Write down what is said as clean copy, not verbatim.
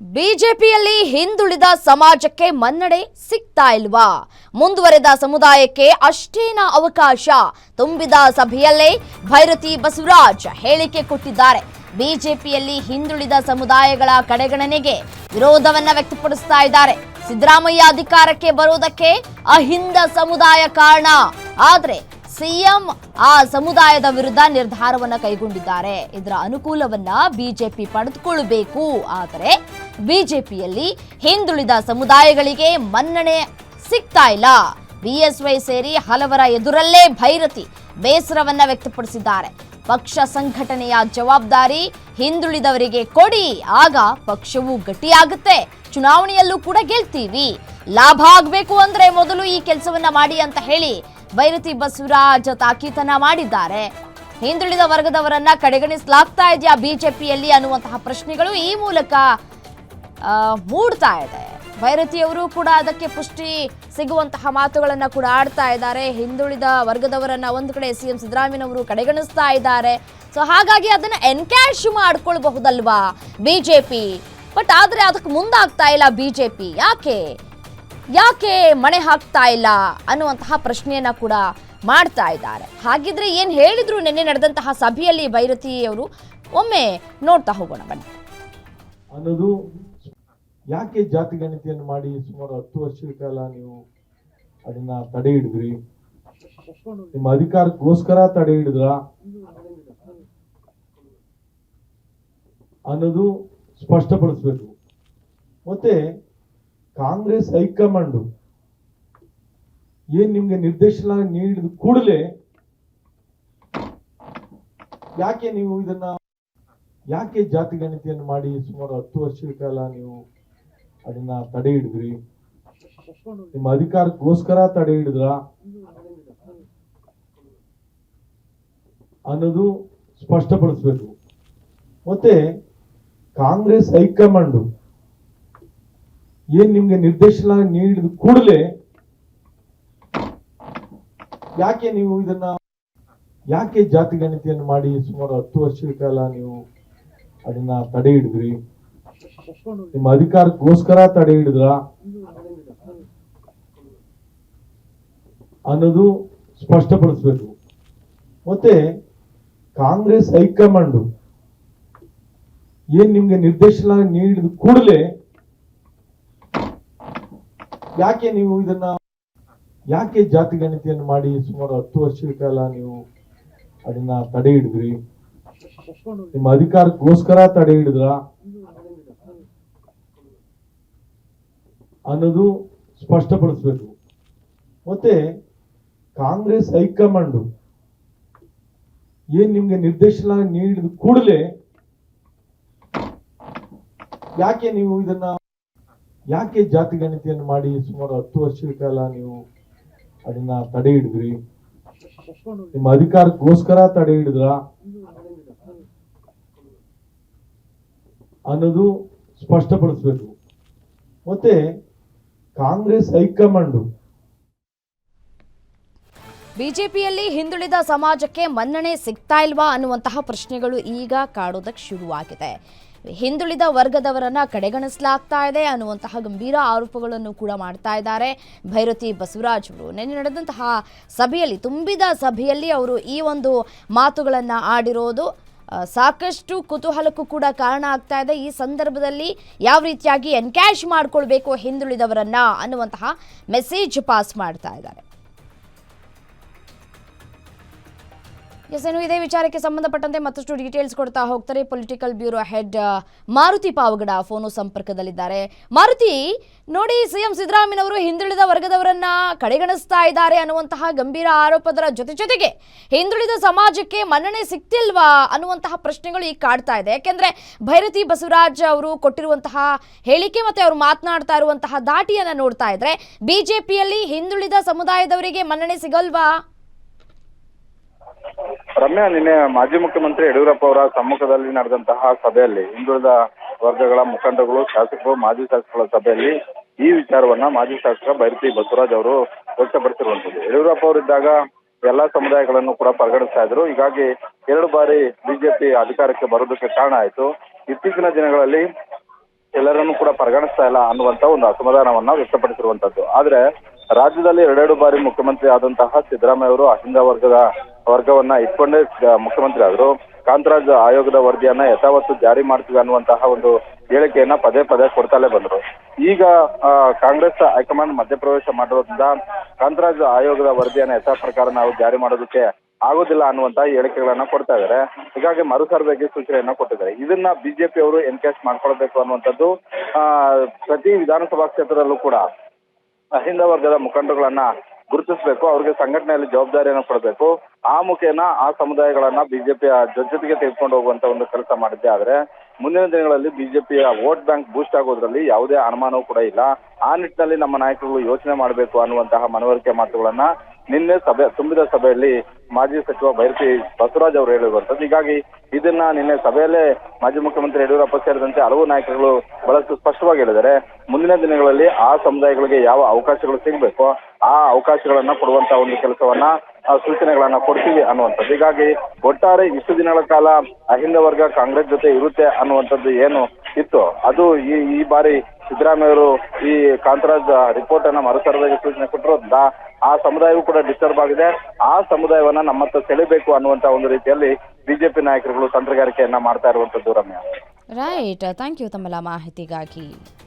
ಬಿಜೆಪಿಯಲ್ಲಿ ಹಿಂದುಳಿದ ಸಮಾಜಕ್ಕೆ ಮನ್ನಣೆ ಸಿಗ್ತಾ ಇಲ್ವಾ? ಮುಂದುವರೆದ ಸಮುದಾಯಕ್ಕೆ ಅಷ್ಟೇನಾ ಅವಕಾಶ? ತುಂಬಿದ ಸಭೆಯಲ್ಲೇ ಭೈರತಿ ಬಸವರಾಜ್ ಹೇಳಿಕೆ ಕೊಟ್ಟಿದ್ದಾರೆ. ಬಿಜೆಪಿಯಲ್ಲಿ ಹಿಂದುಳಿದ ಸಮುದಾಯಗಳ ಕಡೆಗಣನೆಗೆ ವಿರೋಧವನ್ನ ವ್ಯಕ್ತಪಡಿಸ್ತಾ ಇದ್ದಾರೆ. ಸಿದ್ದರಾಮಯ್ಯ ಅಧಿಕಾರಕ್ಕೆ ಬರುವುದಕ್ಕೆ ಅಹಿಂದ ಸಮುದಾಯ ಕಾರಣ, ಆದ್ರೆ ಸಿಎಂ ಆ ಸಮುದಾಯದ ವಿರುದ್ಧ ನಿರ್ಧಾರವನ್ನ ಕೈಗೊಂಡಿದ್ದಾರೆ. ಇದರ ಅನುಕೂಲವನ್ನ ಬಿಜೆಪಿ ಪಡೆದುಕೊಳ್ಳಬೇಕು. ಆದರೆ ಬಿಜೆಪಿಯಲ್ಲಿ ಹಿಂದುಳಿದ ಸಮುದಾಯಗಳಿಗೆ ಮನ್ನಣೆ ಸಿಗ್ತಾ ಇಲ್ಲ. ಬಿಎಸ್ವೈ ಸೇರಿ ಹಲವರ ಎದುರಲ್ಲೇ ಭೈರತಿ ಬೇಸರವನ್ನ ವ್ಯಕ್ತಪಡಿಸಿದ್ದಾರೆ. ಪಕ್ಷ ಸಂಘಟನೆಯ ಜವಾಬ್ದಾರಿ ಹಿಂದುಳಿದವರಿಗೆ ಕೊಡಿ, ಆಗ ಪಕ್ಷವು ಗಟ್ಟಿಯಾಗುತ್ತೆ, ಚುನಾವಣೆಯಲ್ಲೂ ಕೂಡ ಗೆಲ್ತೀವಿ. ಲಾಭ ಆಗಬೇಕು ಅಂದ್ರೆ ಮೊದಲು ಈ ಕೆಲಸವನ್ನ ಮಾಡಿ ಅಂತ ಹೇಳಿ ಭೈರತಿ ಬಸವರಾಜ್ ತಾಕೀತನ್ನ ಮಾಡಿದ್ದಾರೆ. ಹಿಂದುಳಿದ ವರ್ಗದವರನ್ನ ಕಡೆಗಣಿಸಲಾಗ್ತಾ ಇದೆಯಾ ಬಿಜೆಪಿಯಲ್ಲಿ ಅನ್ನುವಂತಹ ಪ್ರಶ್ನೆಗಳು ಈ ಮೂಲಕ ಮೂಡ್ತಾ ಇದೆ. ಭೈರತಿಯವರು ಕೂಡ ಅದಕ್ಕೆ ಪುಷ್ಟಿ ಸಿಗುವಂತಹ ಮಾತುಗಳನ್ನ ಕೂಡ ಆಡ್ತಾ ಇದ್ದಾರೆ. ಹಿಂದುಳಿದ ವರ್ಗದವರನ್ನ ಒಂದು ಕಡೆ ಸಿಎಂ ಸಿದ್ದರಾಮಯ್ಯನವರು ಕಡೆಗಣಿಸ್ತಾ ಇದ್ದಾರೆ. ಸೊ ಹಾಗಾಗಿ ಅದನ್ನ ಎನ್ಕ್ಯಾಶ್ ಮಾಡ್ಕೊಳ್ಬಹುದಲ್ವಾ ಬಿಜೆಪಿ? ಬಟ್ ಆದ್ರೆ ಅದಕ್ಕೆ ಮುಂದಾಗ್ತಾ ಇಲ್ಲ ಬಿಜೆಪಿ. ಯಾಕೆ ಮಣೆ ಹಾಕ್ತಾ ಇಲ್ಲ ಅನ್ನುವಂತಹ ಪ್ರಶ್ನೆಯನ್ನ ಕೂಡ ಮಾಡ್ತಾ ಇದ್ದಾರೆ. ಹಾಗಿದ್ರೆ ಏನ್ ಹೇಳಿದ್ರು ನಿನ್ನೆ ನಡೆದಂತಹ ಸಭೆಯಲ್ಲಿ ಭೈರತಿಯವರು? ಒಮ್ಮೆ ನೋಡ್ತಾ ಹೋಗೋಣ ಬನ್ನಿ. ಅನ್ನೋದು ಯಾಕೆ ಜಾತಿ ಗಣತಿಯನ್ನು ಮಾಡಿ ಸುಮಾರು 10 ವರ್ಷಗಳ ಕಾಲ ನೀವು ಅದನ್ನ ತಡೆ ಹಿಡಿದ್ರಿ? ನಿಮ್ಮ ಅಧಿಕಾರಕ್ಕೋಸ್ಕರ ತಡೆ ಹಿಡಿದ್ರ ಅನ್ನೋದು ಸ್ಪಷ್ಟಪಡಿಸ್ಬೇಕು. ಮತ್ತೆ ಕಾಂಗ್ರೆಸ್ ಹೈಕಮಾಂಡ್ ಏನ್ ನಿಮ್ಗೆ ನಿರ್ದೇಶನ ನೀಡಿದ ಕೂಡಲೇ ಯಾಕೆ ನೀವು ಯಾಕೆ ಜಾತಿ ಗಣತಿಯನ್ನು ಮಾಡಿ ಸುಮಾರು 10 ವರ್ಷಗಳ ಕಾಲ ನೀವು ಅದನ್ನ ತಡೆ ಹಿಡಿದ್ರಿ? ನಿಮ್ಮ ಅಧಿಕಾರಕ್ಕೋಸ್ಕರ ತಡೆ ಹಿಡಿದ್ರ ಅನ್ನೋದು ಸ್ಪಷ್ಟಪಡಿಸ್ಬೇಕು. ಮತ್ತೆ ಕಾಂಗ್ರೆಸ್ ಹೈಕಮಾಂಡ್ ಏನ್ ನಿಮ್ಗೆ ನಿರ್ದೇಶನ ನೀಡಿದ ಕೂಡಲೇ ಯಾಕೆ ನೀವು ಯಾಕೆ ಜಾತಿ ಗಣತಿಯನ್ನು ಮಾಡಿ ಸುಮಾರು 10 ವರ್ಷಗಳ ಕಾಲ ನೀವು ಅದನ್ನ ತಡೆ ಹಿಡಿದ್ರಿ? ನಿಮ್ಮ ಅಧಿಕಾರಕ್ಕೋಸ್ಕರ ತಡೆ ಹಿಡಿದ್ರ ಅನ್ನೋದು ಸ್ಪಷ್ಟಪಡಿಸ್ಬೇಕು. ಮತ್ತೆ ಕಾಂಗ್ರೆಸ್ ಹೈಕಮಾಂಡ್ ಏನ್ ನಿಮ್ಗೆ ನಿರ್ದೇಶನ ನೀಡಿದ ಕೂಡಲೇ ಯಾಕೆ ನೀವು ಯಾಕೆ ಜಾತಿ ಗಣತಿಯನ್ನು ಮಾಡಿ ಸುಮಾರು 10 ವರ್ಷಗಳ ಕಾಲ ನೀವು ಅದನ್ನ ತಡೆ ಹಿಡಿದ್ರಿ? ನಿಮ್ಮ ಅಧಿಕಾರಕ್ಕೋಸ್ಕರ ತಡೆ ಹಿಡಿದ್ರ ಅನ್ನೋದು ಸ್ಪಷ್ಟಪಡಿಸ್ಬೇಕು. ಮತ್ತೆ ಕಾಂಗ್ರೆಸ್ ಹೈಕಮಾಂಡ್ ಏನ್ ನಿಮ್ಗೆ ನಿರ್ದೇಶನ ನೀಡಿದ ಕೂಡಲೇ ಯಾಕೆ ನೀವು ಯಾಕೆ ಜಾತಿ ಗಣತಿಯನ್ನು ಮಾಡಿ ಸುಮಾರು 10 ವರ್ಷಗಳ ಕಾಲ ನೀವು ಅದನ್ನ ತಡೆ ಹಿಡಿದ್ರಿ? ನಿಮ್ಮ ಅಧಿಕಾರಕ್ಕೋಸ್ಕರ ತಡೆ ಹಿಡಿದ್ರ ಅನ್ನೋದು ಸ್ಪಷ್ಟಪಡಿಸ್ಬೇಕು. ಮತ್ತೆ ಕಾಂಗ್ರೆಸ್ ಹೈಕಮಾಂಡ್ ಬಿಜೆಪಿಯಲ್ಲಿ ಹಿಂದುಳಿದ ಸಮಾಜಕ್ಕೆ ಮನ್ನಣೆ ಸಿಗ್ತಾ ಇಲ್ವಾ ಅನ್ನುವಂತಹ ಪ್ರಶ್ನೆಗಳು ಈಗ ಕಾಡೋದಕ್ಕೆ ಶುರುವಾಗಿದೆ. ಹಿಂದುಳಿದ ವರ್ಗದವರನ್ನ ಕಡೆಗಣಿಸಲಾಗ್ತಾ ಇದೆ ಅನ್ನುವಂತಹ ಗಂಭೀರ ಆರೋಪಗಳನ್ನು ಕೂಡ ಮಾಡ್ತಾ ಇದ್ದಾರೆ ಭೈರತಿ ಬಸವರಾಜ್ ಅವರು. ನಿನ್ನೆ ನಡೆದಂತಹ ಸಭೆಯಲ್ಲಿ, ತುಂಬಿದ ಸಭೆಯಲ್ಲಿ ಅವರು ಈ ಒಂದು ಮಾತುಗಳನ್ನ ಆಡಿರೋದು ಸಾಕಷ್ಟು ಕುತೂಹಲಕ್ಕೂ ಕೂಡ ಕಾರಣ ಆಗ್ತಾ ಇದೆ. ಈ ಸಂದರ್ಭದಲ್ಲಿ ಯಾವ ರೀತಿಯಾಗಿ ಎನ್ಕ್ಯಾಶ್ ಮಾಡ್ಕೊಳ್ಬೇಕು ಹಿಂದುಳಿದವರನ್ನ ಅನ್ನುವಂತಹ ಮೆಸೇಜ್ ಪಾಸ್ ಮಾಡ್ತಾ ಇದ್ದಾರೆ. ಇದೇ ವಿಚಾರಕ್ಕೆ ಸಂಬಂಧಪಟ್ಟಂತೆ ಮತ್ತಷ್ಟು ಡೀಟೇಲ್ಸ್ ಕೊಡ್ತಾ ಹೋಗ್ತಾರೆ political bureau head Maruti Pavagada phone ಸಂಪರ್ಕದಲ್ಲಿದ್ದಾರೆ. ಮಾರುತಿ, ನೋಡಿ, ಸಿಎಂ ಸಿದ್ದರಾಮಯ್ಯನವರು ಹಿಂದುಳಿದ ವರ್ಗದವರನ್ನ ಕಡೆಗಣಿಸ್ತಾ ಇದ್ದಾರೆ ಅನ್ನುವಂತಹ ಗಂಭೀರ ಆರೋಪದರ ಜೊತೆಗೆ ಹಿಂದುಳಿದ ಸಮಾಜಕ್ಕೆ ಮನ್ನಣೆ ಸಿಗ್ತಿಲ್ವಾ ಅನ್ನುವಂತಹ ಪ್ರಶ್ನೆಗಳು ಈಗ ಕಾಡ್ತಾ ಇದೆ. ಯಾಕೆಂದ್ರೆ ಭೈರತಿ ಬಸವರಾಜ್ ಅವರು ಕೊಟ್ಟಿರುವಂತಹ ಹೇಳಿಕೆ ಮತ್ತೆ ಅವರು ಮಾತನಾಡ್ತಾ ಇರುವಂತಹ ದಾಟಿಯನ್ನ ನೋಡ್ತಾ ಇದ್ರೆ ಬಿಜೆಪಿಯಲ್ಲಿ ಹಿಂದುಳಿದ ಸಮುದಾಯದವರಿಗೆ ಮನ್ನಣೆ ಸಿಗಲ್ವಾ? ರಮ್ಯಾ, ನಿನ್ನೆ ಮಾಜಿ ಮುಖ್ಯಮಂತ್ರಿ ಯಡಿಯೂರಪ್ಪ ಅವರ ಸಮ್ಮುಖದಲ್ಲಿ ನಡೆದಂತಹ ಸಭೆಯಲ್ಲಿ ಹಿಂದುಳಿದ ವರ್ಗಗಳ ಮುಖಂಡರುಗಳು, ಶಾಸಕರು, ಮಾಜಿ ಶಾಸಕರ ಸಭೆಯಲ್ಲಿ ಈ ವಿಚಾರವನ್ನ ಮಾಜಿ ಶಾಸಕ ಭೈರತಿ ಬಸವರಾಜ್ ಅವರು ವ್ಯಕ್ತಪಡಿಸಿರುವಂತದ್ದು. ಯಡಿಯೂರಪ್ಪ ಅವರಿದ್ದಾಗ ಎಲ್ಲಾ ಸಮುದಾಯಗಳನ್ನು ಕೂಡ ಪರಿಗಣಿಸ್ತಾ ಇದ್ರು. ಹೀಗಾಗಿ 2 ಬಾರಿ ಬಿಜೆಪಿ ಅಧಿಕಾರಕ್ಕೆ ಬರೋದಕ್ಕೆ ಕಾರಣ ಆಯ್ತು. ಇತ್ತೀಚಿನ ದಿನಗಳಲ್ಲಿ ಎಲ್ಲರನ್ನೂ ಕೂಡ ಪರಿಗಣಿಸ್ತಾ ಇಲ್ಲ ಅನ್ನುವಂತ ಒಂದು ಅಸಮಾಧಾನವನ್ನ ವ್ಯಕ್ತಪಡಿಸಿರುವಂತದ್ದು. ಆದ್ರೆ ರಾಜ್ಯದಲ್ಲಿ ಎರಡೆರಡು ಬಾರಿ ಮುಖ್ಯಮಂತ್ರಿ ಆದಂತಹ ಸಿದ್ದರಾಮಯ್ಯ ಅವರು ಅಹಿಂದ ವರ್ಗವನ್ನ ಇಟ್ಕೊಂಡೇ ಮುಖ್ಯಮಂತ್ರಿ ಆದ್ರು. ಕಾಂತರಾಜ್ ಆಯೋಗದ ವರದಿಯನ್ನ ಯಥಾವತ್ತು ಜಾರಿ ಮಾಡ್ತೀವಿ ಅನ್ನುವಂತಹ ಒಂದು ಹೇಳಿಕೆಯನ್ನ ಪದೇ ಪದೇ ಕೊಡ್ತಾನೆ ಬಂದ್ರು. ಈಗ ಕಾಂಗ್ರೆಸ್ ಹೈಕಮಾಂಡ್ ಮಧ್ಯಪ್ರವೇಶ ಮಾಡಿರೋದ್ರಿಂದ ಕಾಂತರಾಜ್ ಆಯೋಗದ ವರದಿಯನ್ನ ಯಥಾ ಪ್ರಕಾರ ನಾವು ಜಾರಿ ಮಾಡೋದಕ್ಕೆ ಆಗೋದಿಲ್ಲ ಅನ್ನುವಂತ ಹೇಳಿಕೆಗಳನ್ನ ಕೊಡ್ತಾ ಇದ್ದಾರೆ. ಹೀಗಾಗಿ ಮರು ಸರ್ವೆಗೆ ಸೂಚನೆಯನ್ನ ಕೊಟ್ಟಿದ್ದಾರೆ. ಇದನ್ನ ಬಿಜೆಪಿ ಅವರು ಎನ್ಕೇಸ್ ಮಾಡ್ಕೊಳ್ಬೇಕು ಅನ್ನುವಂಥದ್ದು ಪ್ರತಿ ವಿಧಾನಸಭಾ ಕ್ಷೇತ್ರದಲ್ಲೂ ಕೂಡ ಅಹಿಂದ ವರ್ಗದ ಮುಖಂಡರುಗಳನ್ನ ಗುರುತಿಸಬೇಕು, ಅವ್ರಿಗೆ ಸಂಘಟನೆಯಲ್ಲಿ ಜವಾಬ್ದಾರಿಯನ್ನು ಕೊಡಬೇಕು. ಆ ಮುಖೇನ ಆ ಸಮುದಾಯಗಳನ್ನ ಬಿಜೆಪಿಯ ಜೊತೆಗೆ ತೆಗೆದುಕೊಂಡು ಹೋಗುವಂತ ಒಂದು ಕೆಲಸ ಮಾಡಿದ್ದೆ. ಆದ್ರೆ ಮುಂದಿನ ದಿನಗಳಲ್ಲಿ ಬಿಜೆಪಿಯ ವೋಟ್ ಬ್ಯಾಂಕ್ ಬೂಸ್ಟ್ ಆಗೋದ್ರಲ್ಲಿ ಯಾವುದೇ ಅನುಮಾನವೂ ಕೂಡ ಇಲ್ಲ. ಆ ನಿಟ್ಟಿನಲ್ಲಿ ನಮ್ಮ ನಾಯಕರುಗಳು ಯೋಚನೆ ಮಾಡಬೇಕು ಅನ್ನುವಂತಹ ಮನವರಿಕೆ ಮಾತುಗಳನ್ನ ನಿನ್ನೆ ತುಂಬಿದ ಸಭೆಯಲ್ಲಿ ಮಾಜಿ ಸಚಿವ ಬೈರತಿ ಬಸವರಾಜ್ ಅವರು ಹೇಳಿರುವಂತದ್ದು. ಹೀಗಾಗಿ ಇದನ್ನ ನಿನ್ನೆ ಸಭೆಯಲ್ಲೇ ಮಾಜಿ ಮುಖ್ಯಮಂತ್ರಿ ಯಡಿಯೂರಪ್ಪ ಸೇರಿದಂತೆ ಹಲವು ನಾಯಕರುಗಳು ಬಹಳಷ್ಟು ಸ್ಪಷ್ಟವಾಗಿ ಹೇಳಿದ್ದಾರೆ. ಮುಂದಿನ ದಿನಗಳಲ್ಲಿ ಆ ಸಮುದಾಯಗಳಿಗೆ ಯಾವ ಅವಕಾಶಗಳು ಸಿಗಬೇಕು ಆ ಅವಕಾಶಗಳನ್ನ ಕೊಡುವಂತ ಒಂದು ಕೆಲಸವನ್ನ ಸೂಚನೆಗಳನ್ನ ಕೊಡ್ತೀವಿ ಅನ್ನುವಂಥದ್ದು. ಹೀಗಾಗಿ ಒಟ್ಟಾರೆ ಇಷ್ಟು ದಿನಗಳ ಕಾಲ ಅಹಿಂದ ವರ್ಗ ಕಾಂಗ್ರೆಸ್ ಜೊತೆ ಇರುತ್ತೆ ಅನ್ನುವಂಥದ್ದು ಏನು ಇತ್ತು ಅದು ಈ ಬಾರಿ ಸಿದ್ದರಾಮಯ್ಯ ಅವರು ಈ ಕಾಂತರಾಜ್ ರಿಪೋರ್ಟ್ ಅನ್ನ ಮರು ಸರ್ವೆಗೆ ಸೂಚನೆ ಕೊಟ್ಟಿರೋದ್ರಿಂದ ಆ ಸಮುದಾಯವೂ ಕೂಡ ಡಿಸ್ಟರ್ಬ್ ಆಗಿದೆ. ಆ ಸಮುದಾಯವನ್ನ ನಮ್ಮತ್ತ ಸೆಳೆಬೇಕು ಅನ್ನುವಂತ ಒಂದು ರೀತಿಯಲ್ಲಿ ಬಿಜೆಪಿ ನಾಯಕರುಗಳು ತಂತ್ರಗಾರಿಕೆಯನ್ನ ಮಾಡ್ತಾ ಇರುವಂತದ್ದು. ರಮ್ಯಾ, ರೈಟ್, ಥ್ಯಾಂಕ್ ಯು ತಮ್ಮೆಲ್ಲ ಮಾಹಿತಿಗಾಗಿ.